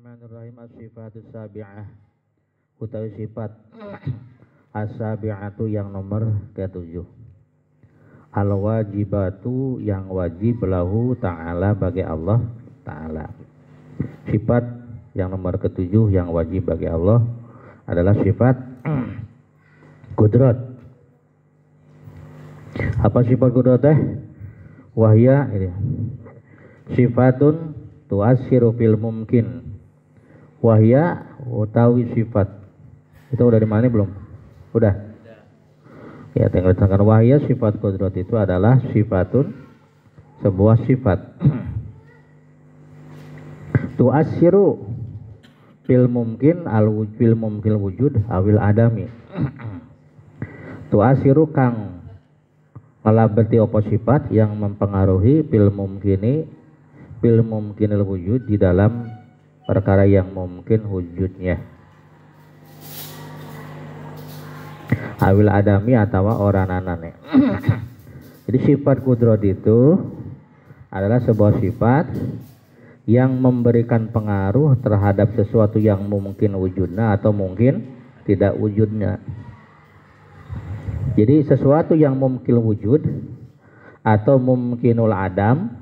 Bismillahirrahmanirrahim. As-sifatus sabi'ah utawi sifat as-sabi'atu yang nomor ke-7. Al-wajibatu yang wajib lahu ta'ala bagi Allah ta'ala. Sifat yang nomor ke-7 yang wajib bagi Allah adalah sifat qudrat. Apa sifat qudrat wahya ini sifatun tu'assiru fil mumkin. Wahya utawi sifat. Itu udah dimana belum? Udah. Ya, tinggal diterangkan. Wahya sifat qudrat itu adalah sifatun, sebuah sifat. Tu'assiru fil mumkin fil mumkin wujud awil adami. Tu'assiru kang ngelabeti apa sifat yang mempengaruhi fil mumkinil wujud di dalam perkara yang mungkin wujudnya, awil adami atau orananane. Jadi sifat qudrat itu adalah sebuah sifat yang memberikan pengaruh terhadap sesuatu yang mungkin wujudnya atau mungkin tidak wujudnya. Jadi sesuatu yang mungkin wujud atau mungkinul adam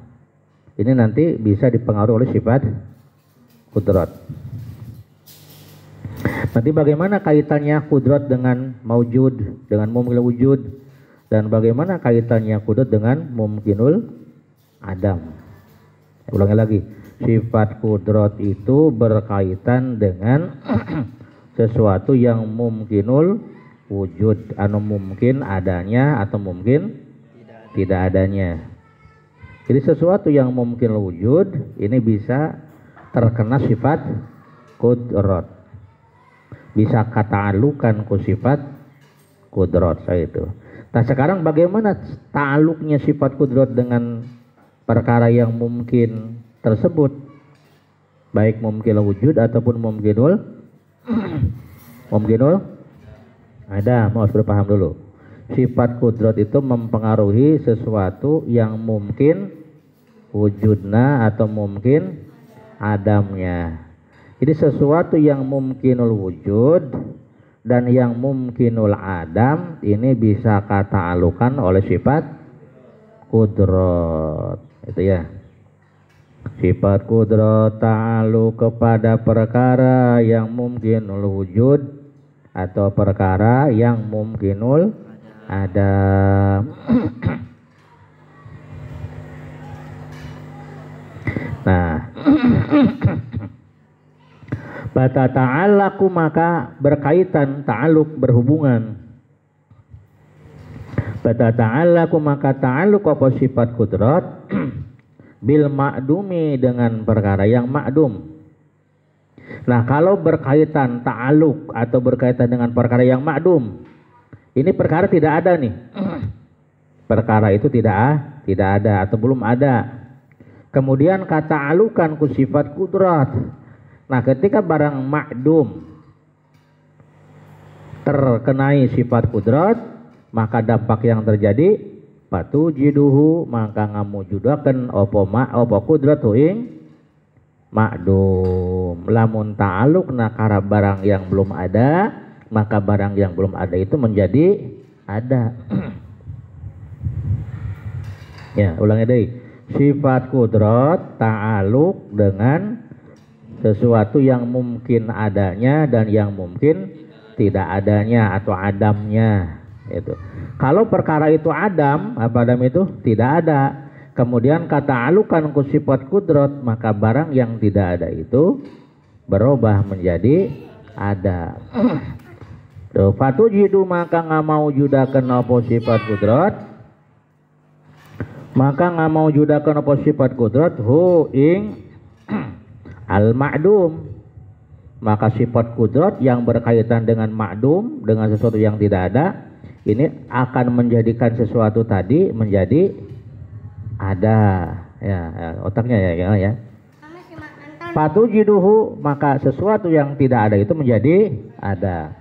ini nanti bisa dipengaruhi oleh sifat qudrat. Nanti bagaimana kaitannya qudrat dengan maujud, dengan mumkinul wujud, dan bagaimana kaitannya qudrat dengan mumkinul adam. Ulangi lagi, sifat qudrat itu berkaitan dengan sesuatu yang mumkinul wujud, anu mungkin adanya atau mungkin tidak adanya. Jadi sesuatu yang mungkin wujud ini bisa terkena sifat qudrat, bisa kata'alukan ku sifat qudrat itu. Nah sekarang bagaimana ta'aluknya sifat qudrat dengan perkara yang mungkin tersebut, baik mungkin wujud ataupun mungkinul ada. Mau harus paham dulu, sifat qudrat itu mempengaruhi sesuatu yang mungkin wujudnya atau mungkin adamnya. Jadi sesuatu yang mungkinul wujud dan yang mungkinul adam ini bisa kata'alukan oleh sifat qudrat. Itu ya. Sifat qudrat ta'aluk kepada perkara yang mungkinul wujud atau perkara yang mungkinul adam. Nah, bata ta'alaku maka berkaitan, ta'aluk berhubungan. Bata ta'alaku maka ta'aluk apa sifat qudrat bil ma'dumi dengan perkara yang ma'dum. Nah, kalau berkaitan ta'aluk atau berkaitan dengan perkara yang ma'dum, ini perkara tidak ada nih. Perkara itu tidak ada atau belum ada. Kemudian kata alukan ku sifat qudrat. Nah ketika barang ma'dum terkenai sifat qudrat, maka dampak yang terjadi patujiduhu maka ngamujudaken opo qudrat ing ma'dum. Lamun ta'aluk nakara barang yang belum ada, maka barang yang belum ada itu menjadi ada. Ya, ulangi deh. Sifat qudrat ta'aluk dengan sesuatu yang mungkin adanya dan yang mungkin tidak adanya atau adamnya. Itu. Kalau perkara itu adam, apa adam itu? Tidak ada. Kemudian kata alukan ku sifat qudrat, maka barang yang tidak ada itu berubah menjadi ada. Fatujidu maka ngamau judakan apa sifat qudrat, maka nggak mau judakan apa sifat qudrat hu ing al ma'dum, maka sifat qudrat yang berkaitan dengan ma'dum, dengan sesuatu yang tidak ada, ini akan menjadikan sesuatu tadi menjadi ada. Ya, otaknya ya. Fatujiduhu maka sesuatu yang tidak ada itu menjadi ada.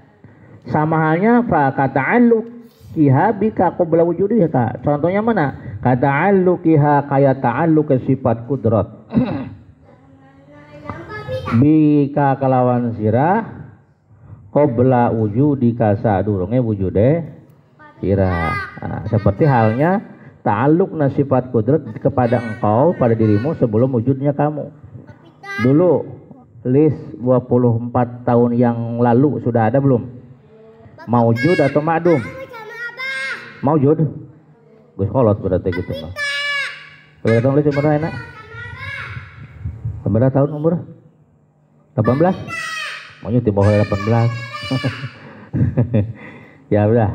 Sama halnya fa kata'alluq kiha bika qabla wujudiha. Contohnya mana? Kata'alluqiha kayak ta'alluq sifat qudrat. bika kelawan sirah qabla wujudika sadurunge wujude sirah. Nah, seperti halnya ta'alluqna sifat kudrat kepada engkau pada dirimu sebelum wujudnya kamu. Dulu Lis 24 tahun yang lalu sudah ada belum? Maujud atau ma'dum? Maujud. Gus kolot berarti gitu mah. Berapa tahun Lis umur enak? Berapa tahun umur? 18? Maunya di bawah 18. Ya udah.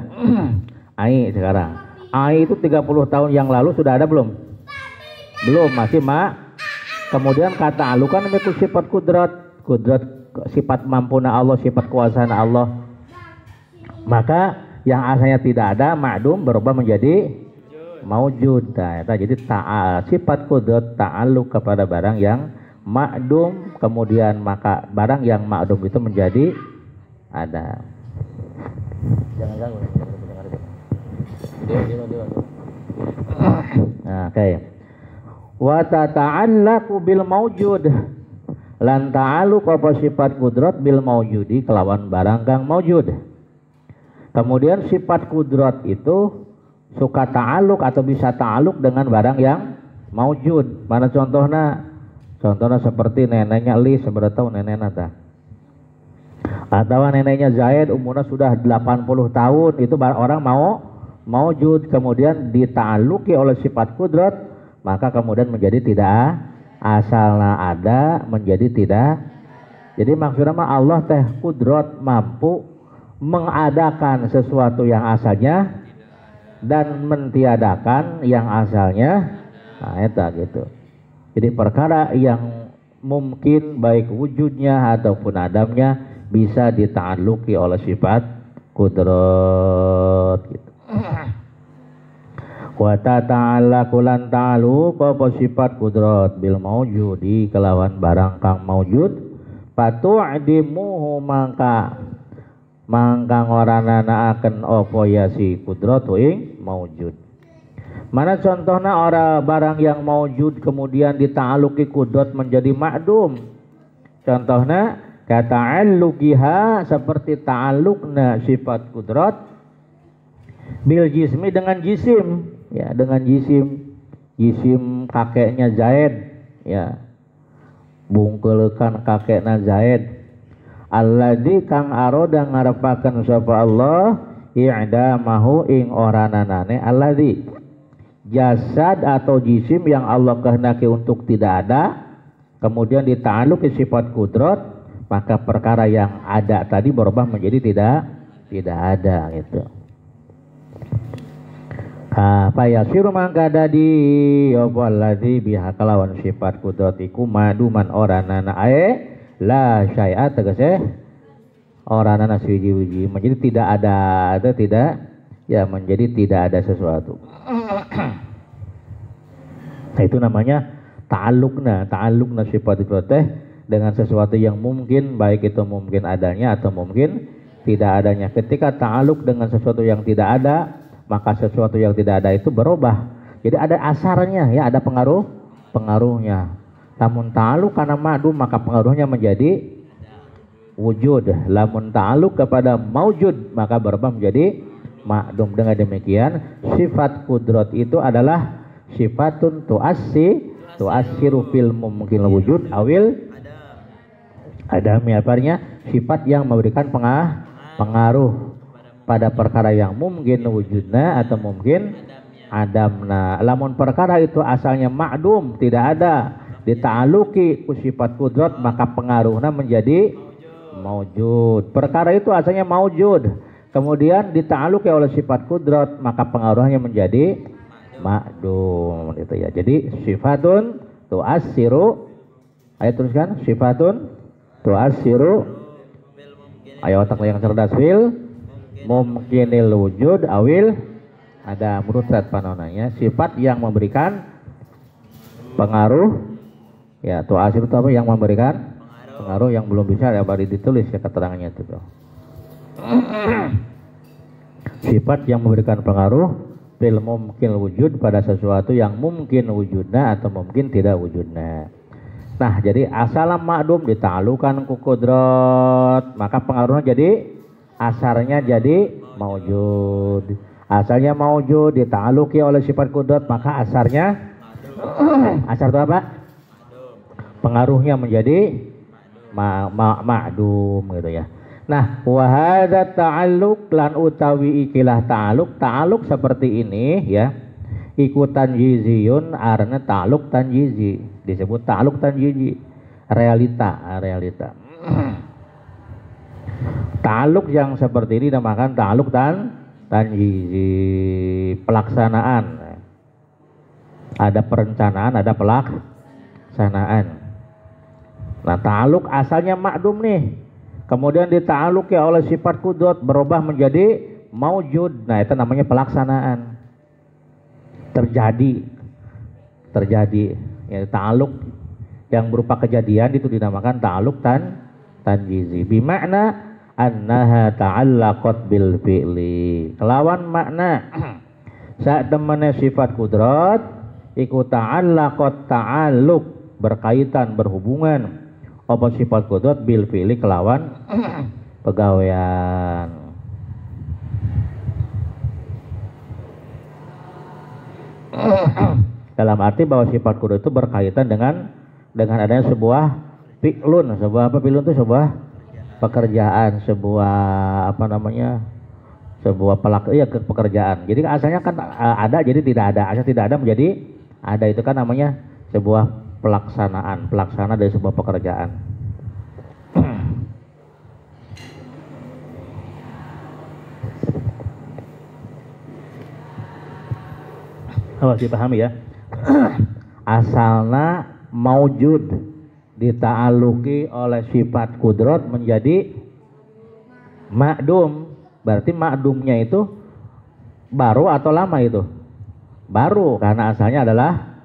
Ai sekarang. Ai itu 30 tahun yang lalu sudah ada belum? Belum, masih Kemudian kata alu kan itu sifat kudrat, sifat mampuna Allah, sifat kuasaan Allah. Maka yang asalnya tidak ada ma'dum berubah menjadi maujud. Nah, jadi sifat kudrat ta'alluq kepada barang yang ma'dum, kemudian maka barang yang ma'dum itu menjadi ada. Jangan ganggu. Nah, oke. Wa tata'allaqu bil maujud lan ta'alluq apa sifat kudrat bil maujudi kelawan barang kang maujud. Kemudian sifat kudrat itu suka ta'alluq atau bisa ta'alluq dengan barang yang maujud. Mana contohnya? Contohnya seperti neneknya Li seberapa tahun neneknya ta? Atau neneknya Zaid umurnya sudah 80 tahun, itu orang maujud, kemudian dita'alluqi oleh sifat kudrat, maka kemudian menjadi tidak asalnya ada menjadi tidak. Jadi maksudnya mah Allah teh kudrat mampu mengadakan sesuatu yang asalnya dan mentiadakan yang asalnya. Nah, itu gitu. Jadi perkara yang mungkin baik wujudnya ataupun adamnya bisa dita'alluqi oleh sifat kudrat gitu. Wa ta'allaqu lan ta'alluq apa sifat kudrat bil maujudi kelawan barang kang maujud fatu'dimuhu mangka ngoranana akan apa ya si kudrat ing maujud. Mana contohnya orang barang yang maujud kemudian dita'alluqi kudrat menjadi ma'dum. Contohnya kata'alluqiha seperti ta'alluqna sifat kudrat bil jismi dengan jisim, ya dengan jisim kakeknya Zaid, ya bungkelkan kakeknya Zaid alladzi kang aroda ngarepaken sapa Allah i'damahu ing orananane alladzi jasad atau jisim yang Allah kehendaki untuk tidak ada kemudian dita'alluqi sifat kudrat, maka perkara yang ada tadi berubah menjadi tidak ada gitu. Apa ya siru mangka dadi apa alladzi biha kalawan sifat kudratiku maduman oranana ae la syai'a tegese oranana suji-uji menjadi tidak ada atau tidak ya menjadi tidak ada sesuatu. Nah, itu namanya ta'alluqna sifat itu teh dengan sesuatu yang mungkin baik itu mungkin adanya atau mungkin tidak adanya. Ketika ta'alluq dengan sesuatu yang tidak ada, maka sesuatu yang tidak ada itu berubah. Jadi ada asarnya, ya ada pengaruhnya. Lamun ta'alluq karena ma'dum maka pengaruhnya menjadi wujud. Lamun ta'alluq kepada maujud maka berubah menjadi ma'dum. Dengan demikian sifat kudrat itu adalah sifatun tu'assiru fil mungkin wujud awil adami, artinya sifat yang memberikan pengaruh pada perkara yang mungkin wujudna atau mungkin adamna. Lamun perkara itu asalnya ma'dum tidak ada dita'alluqi ku sifat kudrat maka pengaruhnya menjadi maujud. Perkara itu asalnya maujud kemudian dita'alluqi oleh sifat kudrat maka pengaruhnya menjadi ma'dum gitu ya. Jadi sifatun tu'assiru, ayo teruskan, sifatun tu'assiru, ayo otak yang cerdas fil mungkinil wujud awil ada murtad panonanya, sifat yang memberikan pengaruh ya. Tu'assiru itu apa? Yang memberikan pengaruh yang belum bisa ya baru ditulis ya keterangannya itu tuh. Sifat yang memberikan pengaruh fil mungkin wujud pada sesuatu yang mungkin wujudnya atau mungkin tidak wujudnya. Nah, jadi asalam ma'dum dita'alukan ku kudrat, maka pengaruhnya jadi asarnya jadi maujud. Asalnya maujud dita'aluki oleh sifat kudrat, maka asarnya asar itu apa? Pengaruhnya menjadi ma'dum gitu ya. Nah, wa hadza ta'alluq lan utawi ikilah ta'alluq seperti ini ya. Iku tanjiziyun arna ta'alluq tanjizi, disebut ta'alluq tanjizi, realita. Ta'alluq yang seperti ini dinamakan ta'alluq tanjizi, pelaksanaan. Ada perencanaan, ada pelaksanaan. Nah, ta'alluq asalnya ma'dum nih, kemudian dita'alluqi oleh sifat kudrat berubah menjadi maujud. Nah, itu namanya pelaksanaan. Terjadi ya, ta'alluq yang berupa kejadian itu dinamakan ta'alluq tanjizi. Bimakna annaha ta'allaqat bil fi'li, kelawan makna saat temene sifat kudrat iku ta'allaqat, ta'alluq berkaitan berhubungan apa sifat kudrat bil fi'li kelawan pegawaian. Dalam arti bahwa sifat kudrat itu berkaitan dengan adanya sebuah fi'lun. Sebuah apa fi'lun itu? Sebuah pekerjaan, sebuah apa namanya? Sebuah pekerjaan. Jadi asalnya kan ada jadi tidak ada. Asal tidak ada menjadi ada, itu kan namanya sebuah pelaksanaan, pelaksana dari sebuah pekerjaan. Harus dipahami ya. Asalna maujud dita'aluki oleh sifat kudrat menjadi ma'dum. Berarti ma'dumnya itu baru atau lama itu? Baru, karena asalnya adalah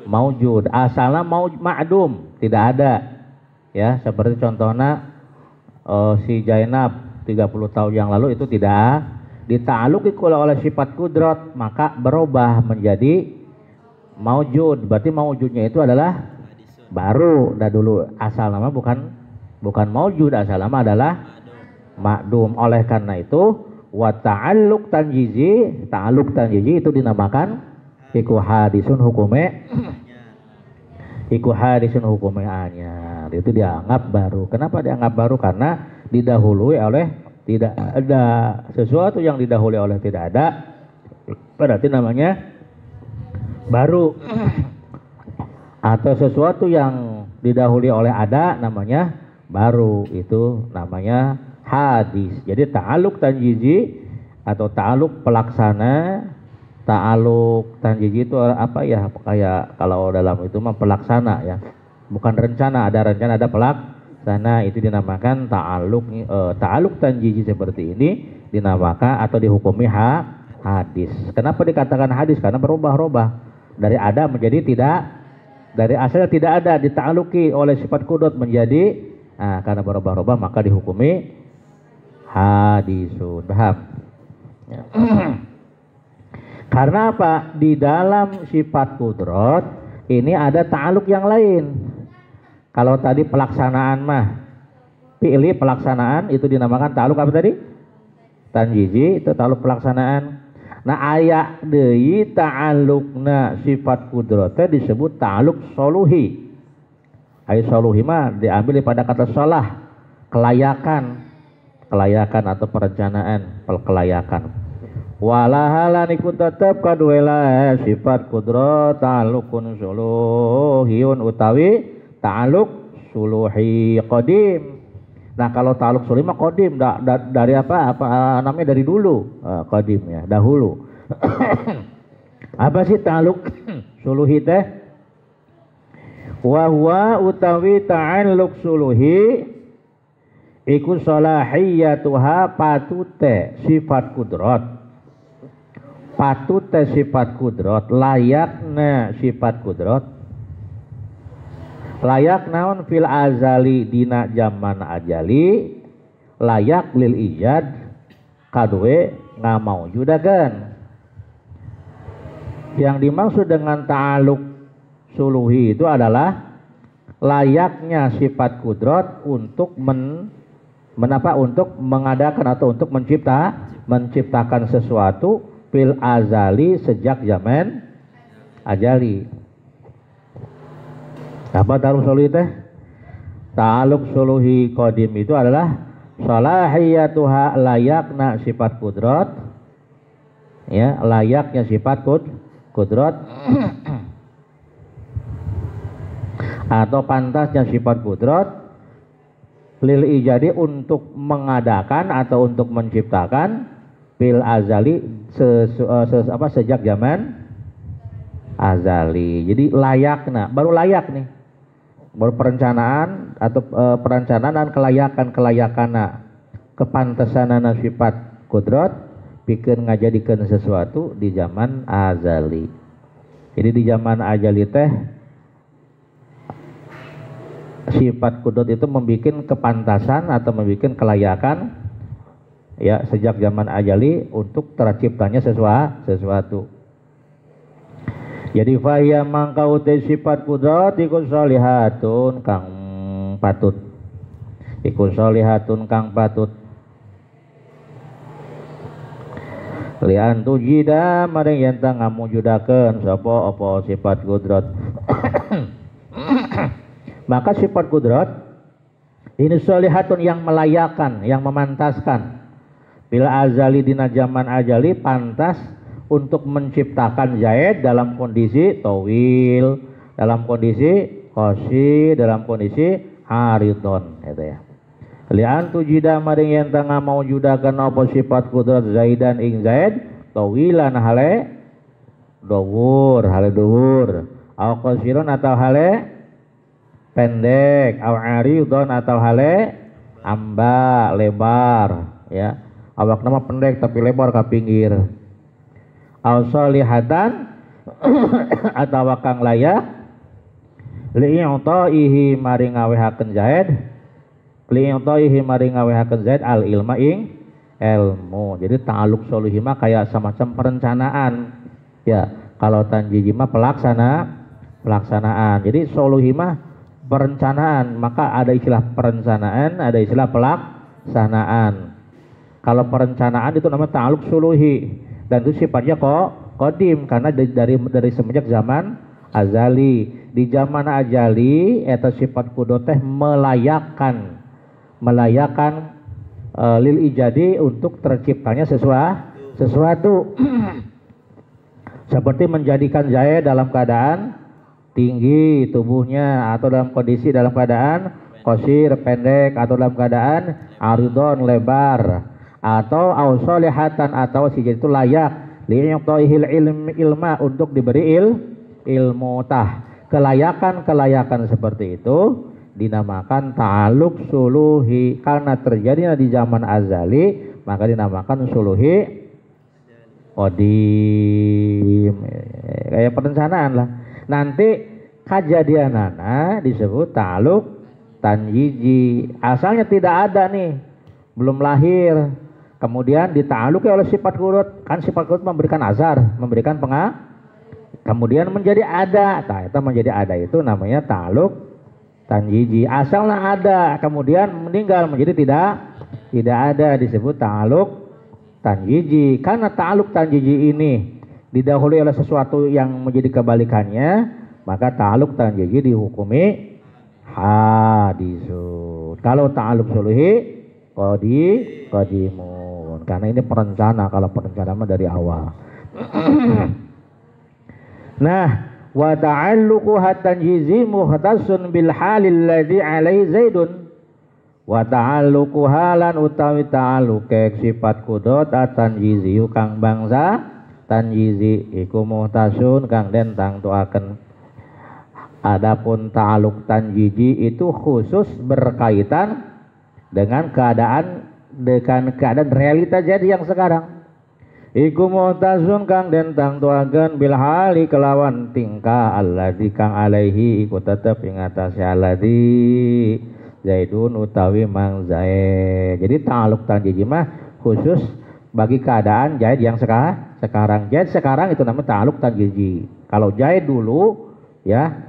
maujud. Asalnya ma'dum, tidak ada. Ya, seperti contohnya si Zainab 30 tahun yang lalu itu tidak dita'aluki oleh sifat kudrat, maka berubah menjadi maujud. Berarti maujudnya itu adalah baru. Dah dulu asal nama bukan maujud, asal nama adalah ma'dum. Oleh karena itu wa ta'alluq tanjizi, ta'alluq tanjizi itu dinamakan iku hadisun hukume anyar. Itu dianggap baru. Kenapa dianggap baru? Karena didahului oleh tidak ada. Sesuatu yang didahului oleh tidak ada berarti namanya baru. Atau sesuatu yang didahului oleh ada namanya baru, itu namanya hadis. Jadi ta'alluq tanjizi atau ta'alluq pelaksana. Ta'alluq tanjizi itu apa ya? Kayak kalau dalam itu mah pelaksana ya, bukan rencana. Ada rencana, ada pelaksana, itu dinamakan ta'alluq tanjizi. Seperti ini dinamakan atau dihukumi hadis. Kenapa dikatakan hadis? Karena berubah-ubah dari ada menjadi tidak, dari asalnya tidak ada dita'alluki oleh sifat kudrat menjadi karena berubah-ubah maka dihukumi hadisun. Paham? Ya. Karena apa? Di dalam sifat kudrat ini ada ta'alluq yang lain. Kalau tadi pelaksanaan mah fi'li, pelaksanaan itu dinamakan ta'alluq apa tadi? Tanjizi, itu ta'alluq pelaksanaan. Nah, aya deui ta'alluqna sifat kudratnya disebut ta'alluq soluhi. Ai soluhi mah diambil daripada kata salah, kelayakan atau perencanaan, kelayakan. Walahalan ikut tetap kaduela sifat kudrat ta'alluqun suluhiyun utawi ta'alluq suluhi qadim. Nah, kalau ta'alluq suluhi mah qadim, dari apa namanya, dari dulu, qadim ya, dahulu. Apa sih ta'alluq suluhi teh? Wa huwa utawi ta'alluq suluhi iku salahiyatuha patute sifat kudrat. Patute sifat kudrat, layakna sifat kudrat. Layak naon fil azali dina zaman ajali, layak lil ijad kadue ngamaujudakeun. Yang dimaksud dengan ta'alluq suluhi itu adalah layaknya sifat kudrat untuk untuk mengadakan atau untuk menciptakan sesuatu fil azali sejak zaman ajali. Apa ta'aluk suluhi teh? Ta'aluk suluhi qadim itu adalah salahiyatuha, layaknya sifat kudrat, ya, layaknya sifat kudrat atau pantasnya sifat kudrat lil ijadi untuk mengadakan atau untuk menciptakan fil azali sejak zaman azali. Jadi layaknya, baru layak nih, baru perencanaan atau perencanaan dan kelayakan kepantasanana sifat kudrat bikin ngajadikeun sesuatu di zaman azali. Jadi di zaman azali teh sifat kudrat itu membuat kepantasan atau membuat kelayakan, ya, sejak zaman azali untuk terciptanya sesuatu. Jadi faya mangkau te sifat kudrat iku sholihatun kang patut. Iku sholihatun kang patut. Lian tujida maring yen tang ngamujudakeun sapa apa sifat kudrat. Maka sifat kudrat ini sholihatun yang melayakan, yang memantaskan. Bila azali dina zaman azali pantas untuk menciptakan Zaid dalam kondisi tawil, dalam kondisi qasir, dalam kondisi haridon, gitu ya. Lian tujida maring yen tengah mau judakan apa sifat kudrat Zaidan ing Zaid tawilan hale dhuwur, au qasirun atau hale pendek, au aridon atau hale amba lebar, ya. Awak nama pendek tapi lebar ke pinggir. Au solihatan atau kang layak li'taihi maring ngawehakeun Zaid, li'taihi maring ngawehakeun Zaid al ilma ing ilmu. Jadi ta'aluk soluhi mah kayak semacam perencanaan, ya. Kalau tanjiji mah pelaksanaan. Jadi soluhi mah perencanaan, maka ada istilah perencanaan, ada istilah pelaksanaan. Kalau perencanaan itu namanya ta'aluk suluhi, dan itu sifatnya qadim karena dari semenjak zaman azali. Di zaman azali eta sifat kudrat teh melayakan lil ijadi untuk terciptanya sesuatu. Seperti menjadikan Zaid dalam keadaan tinggi tubuhnya, atau dalam keadaan qasir pendek, atau dalam keadaan aridon lebar, atau ausolihatan atau si jadi itu layak liyuqtaihil ilma untuk diberi ilmu tah. Kelayakan seperti itu dinamakan ta'aluk suluhi karena terjadinya di zaman azali, maka dinamakan suluhi qadim. Kayak perencanaan lah. Nanti kejadianana disebut ta'aluk tanjiji. Asalnya tidak ada nih, belum lahir. Kemudian dita'aluki oleh sifat kudrat. Kan sifat kudrat memberikan azhar, memberikan kemudian menjadi ada. Nah, itu menjadi ada itu namanya ta'aluk tanjiji. Asalnya ada, kemudian meninggal menjadi tidak ada, disebut ta'aluk tanjiji. Karena ta'aluk tanjiji ini didahului oleh sesuatu yang menjadi kebalikannya, maka ta'aluk tanjiji dihukumi hadisun. Kalau ta'aluk suluhi qadimun, karena ini perencana. Kalau perencana mah dari awal. Nah, wa ta'alluqu hatanjizi muhtasun bil halil ladzi alai zaidun. Wa ta'alluqu halan utawi ta'alluq sifat kudrat tanjizi kang bangsa tanjizi iku muhtasun kang den tangtuaken. Adapun ta'alluq tanjizi itu khusus berkaitan dengan keadaan realita jadi yang sekarang. Iku mu'tazun kang den tangtuakeun bil hali kelawan tingkah alladzi kang alaihi iku tetep ing atase alladzi Zaidun utawi mang Zaid. Jadi ta'aluk tanjiji mah khusus bagi keadaan Zaid yang sekarang. Zaid sekarang itu namanya ta'aluk tanjiji. Kalau Zaid dulu, ya,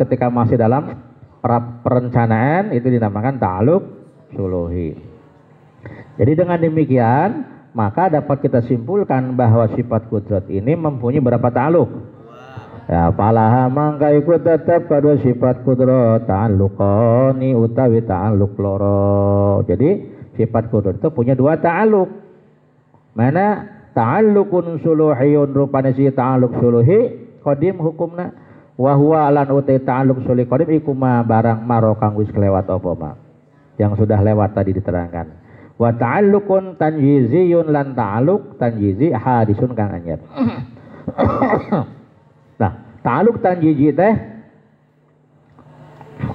ketika masih dalam perencanaan itu dinamakan ta'alluq suluhi. Jadi dengan demikian maka dapat kita simpulkan bahwa sifat kudrat ini mempunyai berapa ta'alluq? Ya, palaha mangka iku tetep kedua sifat kudrat ta'alluqani utawi ta'alluq loro. Jadi sifat kudrat itu punya dua ta'alluq. Mana ta'alluqun suluhiyun rupane si ta'alluq suluhi qadim hukumna wa huwa lan utai ta'alluq suluhi qadim iku ma barang maro kang wis kelewat apa ma. Yang sudah lewat tadi diterangkan. Wa ta'alluqun tanjiziyun lan ta'alluq tanjizi hadisun kang anyar. Nah, ta'alluq tanjiji teh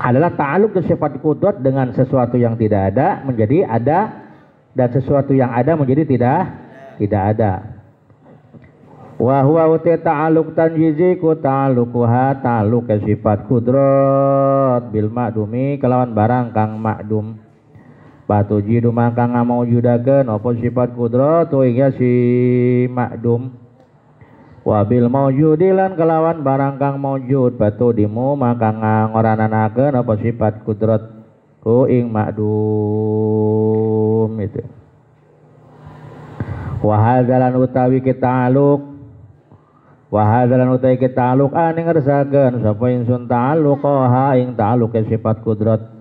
adalah ta'alluq sifat kudrat dengan sesuatu yang tidak ada menjadi ada dan sesuatu yang ada menjadi tidak ada. Wa huwa ta'alluq tanjiji ku ta'alluquha ta'alluq sifat kudrat bil ma'dumi kelawan barang kang ma'dum. Batu jidu maka ngamaujudakeun apa sifat kudrat tu hingga si ma'dum. Wabil maujudilan kelawan barang kang maujud batu dimu maka ngoranakeun apa sifat kudrat ku ing ma'dum itu. Wa hadzalan utawi ta'alluq ning ngersakeun sapa insun ta'alluqaha ing ta'alluq sifat kudrat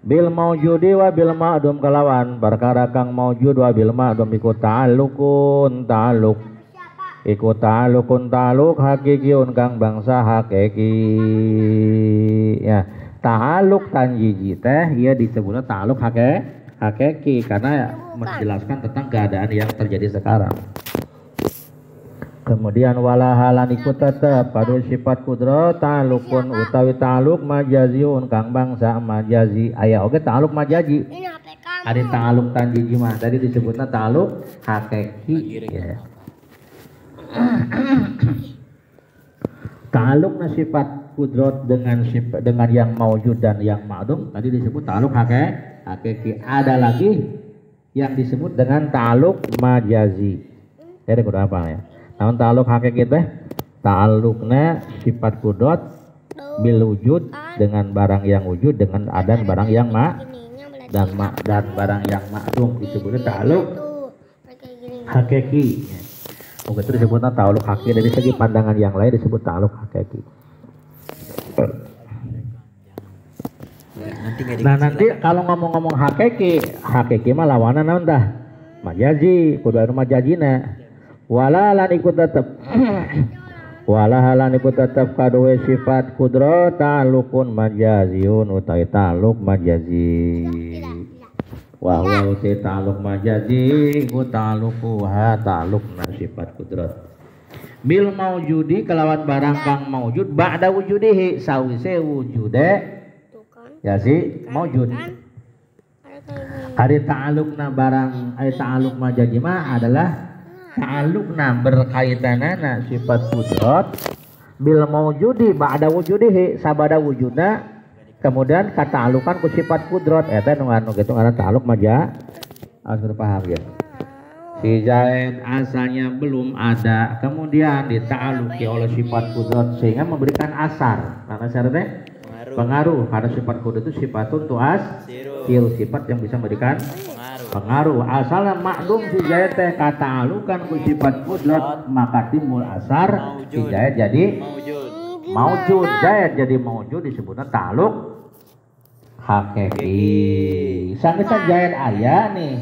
bil maujudi wa bil ma'dum kelawan perkara kang maujud wa bil ma'dum iku ta'alluqun ta'alluq hakikiun kang bangsa hakiki. Ya, ta'alluq tanjiji teh ieu disebutna ta'alluq hakiki karena menjelaskan tentang keadaan yang terjadi sekarang. Kemudian wala halan iku tetep kadu sifat kudrat ta'alluqun utawi ta'alluq majaziun kang bangsa majazi aya oge ta'alluq majazi. Ada ta'alluq tanjiji mah tadi disebutna ta'alluq hakiki ya. Ta'alluq sifat kudrat dengan yang maujud dan yang ma'dum tadi disebut ta'alluq hakiki. Ada lagi yang disebut dengan ta'alluq majazi. Jadi kudu apa ya? Namun ta'alluq hakiki teh ta'alluqna sifat kudrat bil wujud dengan barang yang wujud dengan adan barang yang dan barang yang ma'dum disebutnya ta'alluq hakiki. Mungkin itu disebutnya ta'alluq hakiki dari segi pandangan yang lain disebut ta'alluq hakiki. Nah nanti kalau ngomong-ngomong hakiki mah lawanan naon tah? Majazi, kudu anu majazina. Wala lan ikut tetep kadue sifat kudrat ta'alluqun majaziun utai ta'alluq majazi. Wa huwa utai ta'alluq majazi ku ta'alluquha ta'alluqna sifat kudrat bil maujudi kelawan barang kang maujud ba'da wujudihi sawise wujude ya si maujud. Ari ta'alluqna barang ari ta'alluq majazi mah adalah ta'alluqna berkaitanana sifat kudrat bil maujudi ba'da wujudihi sabada wujudna kemudian kata'alluqan ku sifat kudrat eta nu anu kitu ngaran ta'alluq maja. Harus paham ya. Si Zaid asalnya belum ada kemudian dita'alluqi oleh sifat kudrat sehingga memberikan asar. Karena syaratnya pengaruh karena sifat kudrat itu sifatun tuas sifat yang bisa memberikan pengaruh. Asalnya makdum si Zaid teh kata'alluqan ku sifat kudrat maka timbul asar si Zaid jadi maujud. Zaid jadi maujud disebutnya ta'alluq hakiki. Sanggeus Zaid aya nih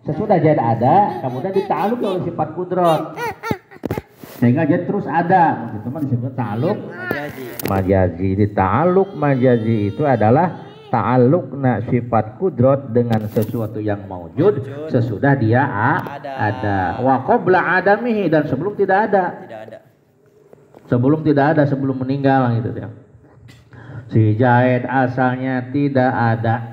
sesudah Zaid ada kemudian dita'alluq oleh sifat kudrat sehingga Zaid terus ada itu mah disebut ta'alluq majazi. Di ta'alluq majazi itu adalah ta'alluqna sifat kudrat dengan sesuatu yang maujud sesudah dia ada. Wa qabla adamihi dan sebelum tidak ada. Sebelum meninggal gitu ya. Si Zaid asalnya tidak ada.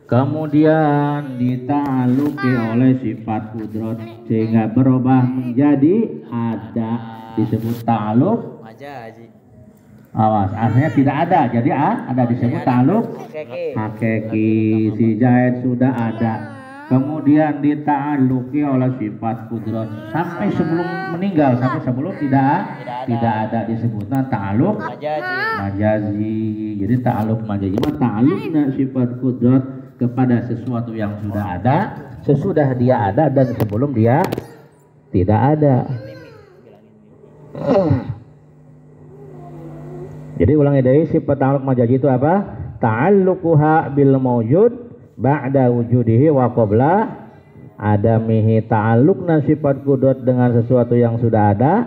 Kemudian dita'alluqi oleh sifat kudrat sehingga berubah menjadi ada disebut ta'alluq majazi. Awas, asalnya tidak ada jadi ada disebut ta'alluq hakiki. Si Zaid sudah ada kemudian dita'alluqi oleh sifat kudrat sampai sebelum meninggal, sampai sebelum tidak ada disebutnya ta'alluq majazi. Jadi ta'alluq majazi ta'alluqna sifat kudrat kepada sesuatu yang sudah ada, sesudah dia ada dan sebelum dia tidak ada. Jadi ulangi dari sifat ta'alluq majazi itu apa? Ta'alluquha bil mawjud ba'da wujudihi wa qabla adamihi. Ta'alluqna sifat kudrat dengan sesuatu yang sudah ada,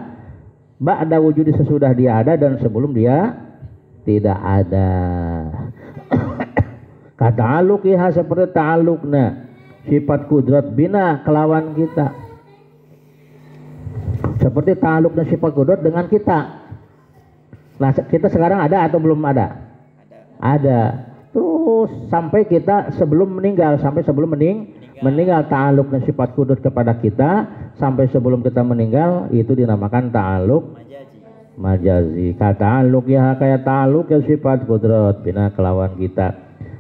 ba'da wujudi sesudah dia ada dan sebelum dia tidak ada. Kata'alluqiha seperti ta'alluqna sifat kudrat bina kelawan kita, seperti ta'alluqna sifat kudrat dengan kita. Nah, kita sekarang ada atau belum ada? Ada. Terus sampai kita sebelum meninggal, sampai sebelum meninggal ta'alluqna sifat kudrat kepada kita sampai sebelum kita meninggal, itu dinamakan ta'alluq majazi. Ta'alluq ya kayak ta'alluq ya sifat kudrat bina kelawan kita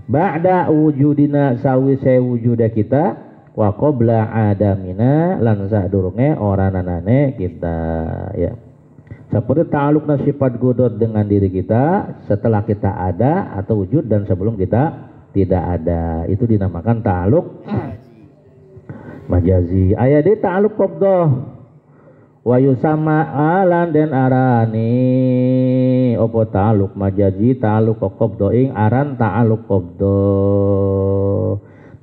ba'da wujudina sawise wujuda kita wa qabla adamina lan sadurunge orananane kita, ya. Seperti ta'alluqna sifat kudrat dengan diri kita setelah kita ada atau wujud dan sebelum kita tidak ada, itu dinamakan ta'alluq majazi. Aya di ta'alluq qabdah wa yusama alan den arani opo ta'alluq majazi ta'alluq qabdah ing aran ta'alluq qabdah.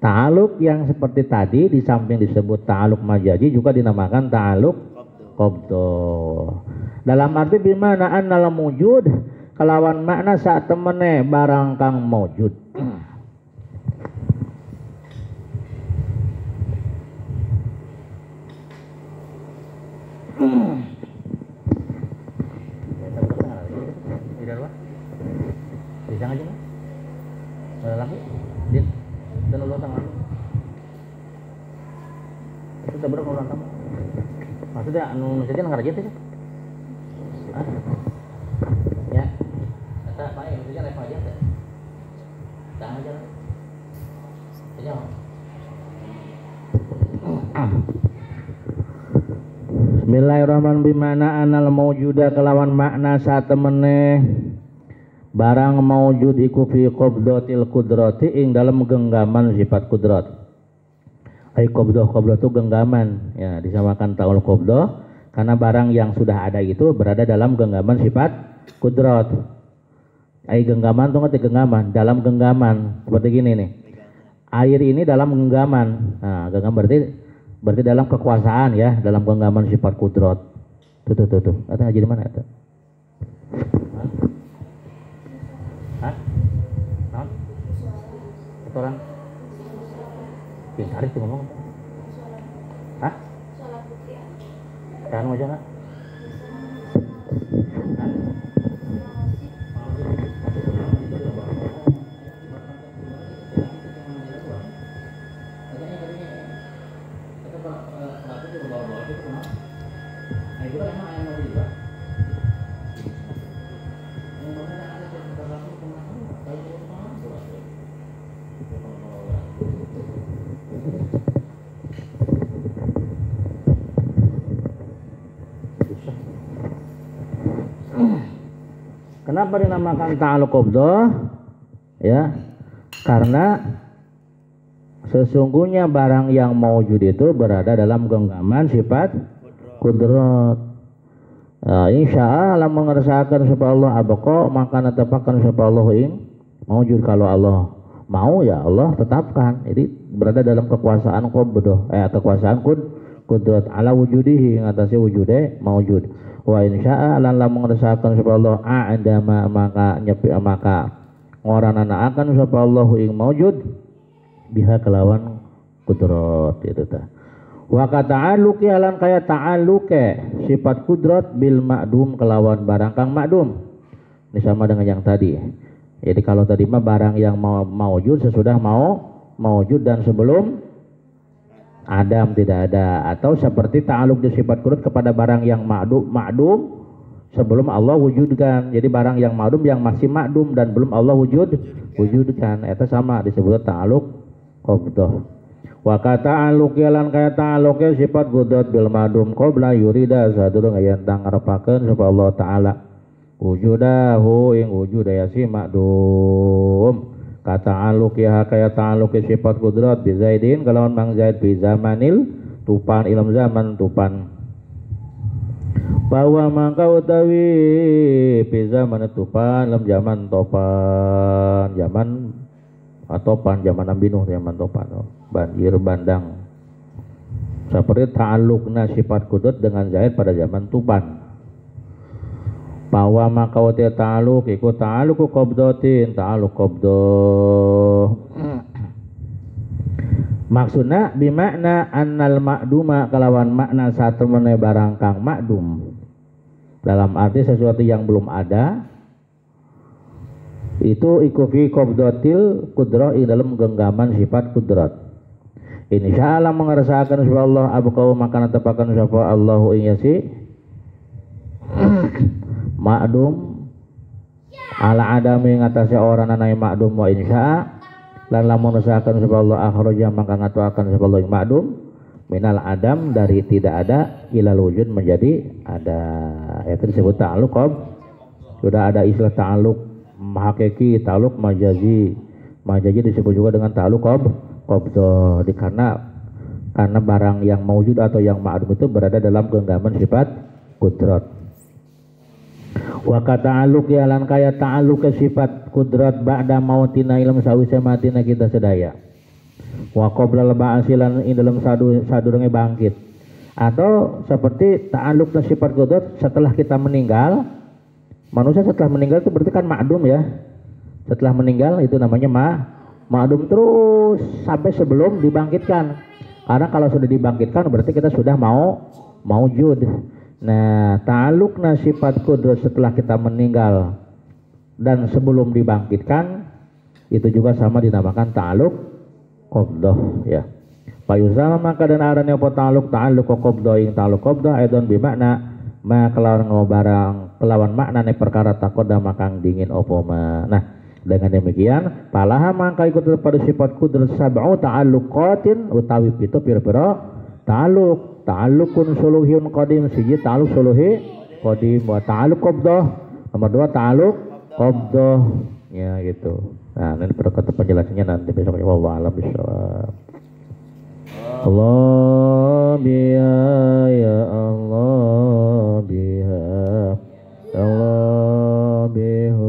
Ta'alluq yang seperti tadi di samping disebut ta'alluq majazi juga dinamakan ta'alluq qabdah. Dalam arti bimana annal mujud kelawan makna saat temene barang kang mujud. Bisa aja kan? Lagi, din, dan ulang tangan. Itu seberapa ulang tangan? Maksudnya anu saja nggak rajin sih? Ya, kata apa ya? Maksudnya level aja deh. Tangan aja. Aja. Bismillahirrahmanirrahim. Bimana anal maujuda kelawan makna saat temene barang maujud iku fi qabdatil qudrati ing dalam genggaman sifat kudrat. Ai qabdah itu genggaman, ya, disamakan ta'al qabdah karena barang yang sudah ada itu berada dalam genggaman sifat kudrat. Ai genggaman itu ngerti genggaman, dalam genggaman seperti gini nih. Air ini dalam genggaman. Nah, genggaman berarti dalam kekuasaan, ya, dalam genggaman sifat kudrat. Tuh. Ada jadi mana itu? Hah? Naon? Itu orang pintar itu ngomong. Hah? Kan aja nggak? Kenapa dinamakan ta'alluq qabdah? Ya, karena sesungguhnya barang yang maujud itu berada dalam genggaman sifat kudrat. Insya Allah mengersakan supaya Allah abqa maka netepkan supaya Allah ing maujud. Kalau Allah mau, ya Allah tetapkan. Jadi berada dalam kekuasaan qabdah, kekuasaan kudrat ala wujudihi ngatasi wujude maujud. Wa insya'a lan lamun ngersakaken sapa Allah a'dama maka nyepi maka ngoranana akan sapa Allah ing maujud biha kelawan kudrat itu tah. Wa kata'alluqi lan kaya ta'alluqe sifat kudrat bil ma'dum kelawan barang kang ma'dum. Ini sama dengan yang tadi. Jadi kalau tadi mah barang yang maujud sesudah maujud dan sebelum Adam tidak ada, atau seperti ta'alluq di sifat kudrat kepada barang yang ma'dum sebelum Allah wujudkan. Jadi barang yang ma'dum yang masih ma'dum dan belum Allah wujudkan, itu sama disebut ta'alluq qabdah. Wa kata aluk lan kaya ta'aluk sifat qudrat bil madum qabla yurida sadurung yen tang ngarepakeun sapa Allah taala wujudahu ing wujud ya si makdum. Kata aluk ya kaya ta'aluk sifat qudrat bi Zaidin kalawan Mang Zaid bi zamanil tupan ilm zaman tupan bahwa mangka utawi bi zaman tupan ilm zaman topan zaman topan zaman ambinuh zaman topan banjir bandang seperti ta'alukna sifat qudrat dengan Zaid pada zaman tupan bahwa maka wati ta'aluk iku ta'aluku qabdatin ta'aluk qabdah maksudna bimakna annal ma'duma kalawan makna satu meneh barang kang ma'dum dalam arti sesuatu yang belum ada itu iku fi qabdatil qudrah ing dalam genggaman sifat qudrat insyaallah mengersakaken sapa Allah abqau maka netepaken sapa Allahu ing yasi ma'dum ala adami ngatasé orang anane ma'dum wa insya lan lamun usahakeun sapa Allah akhraja maka ngatuaken sapa Allah ing ma'dum minal adam dari tidak ada ilal wujud menjadi ada itu disebut ta'alluq sudah ada istilah ta'alluq hakiki ta'alluq majazi disebut juga dengan ta'alluq qabdah karena barang yang maujud atau yang ma'dum itu berada dalam genggaman sifat qudrat. Wa ta'alluq ya lan kaya ta'alluq sifat qudrat ba'da mautina ilm sawise matina kita sedaya wa qabla ba'asilan ing dalam sadurunge bangkit atau seperti ta'alluq sifat qudrat setelah kita meninggal manusia setelah meninggal itu berarti kan ma'dum ya setelah meninggal itu namanya ma'dum terus sampai sebelum dibangkitkan karena kalau sudah dibangkitkan berarti kita sudah maujud. Nah, ta'alluqna sifat qudrat setelah kita meninggal dan sebelum dibangkitkan itu juga sama dinamakan ta'alluq qabdah ya. Payuzama maka dan arane apa ta'alluq qabdah ing ta'alluq qabdah aidon bi makna ma kelawan ngobarang kelawan maknane perkara taqaddama kang dingin apa ma. Nah, dengan demikian palaha mangka ikut pada sifat qudrat sab'u ta'alluqatin utawi pitu pira-pira ta'alluqun suluhiyun qadim siji ta'alluq suluhi qadim wa ta'alluq qabdah nomor 2 ta'alluq qabdah ya gitu. Nah ini perkata penjelasannya nanti besok insyaallah alam bisawab. Allah biha ya Allah biha Allah biha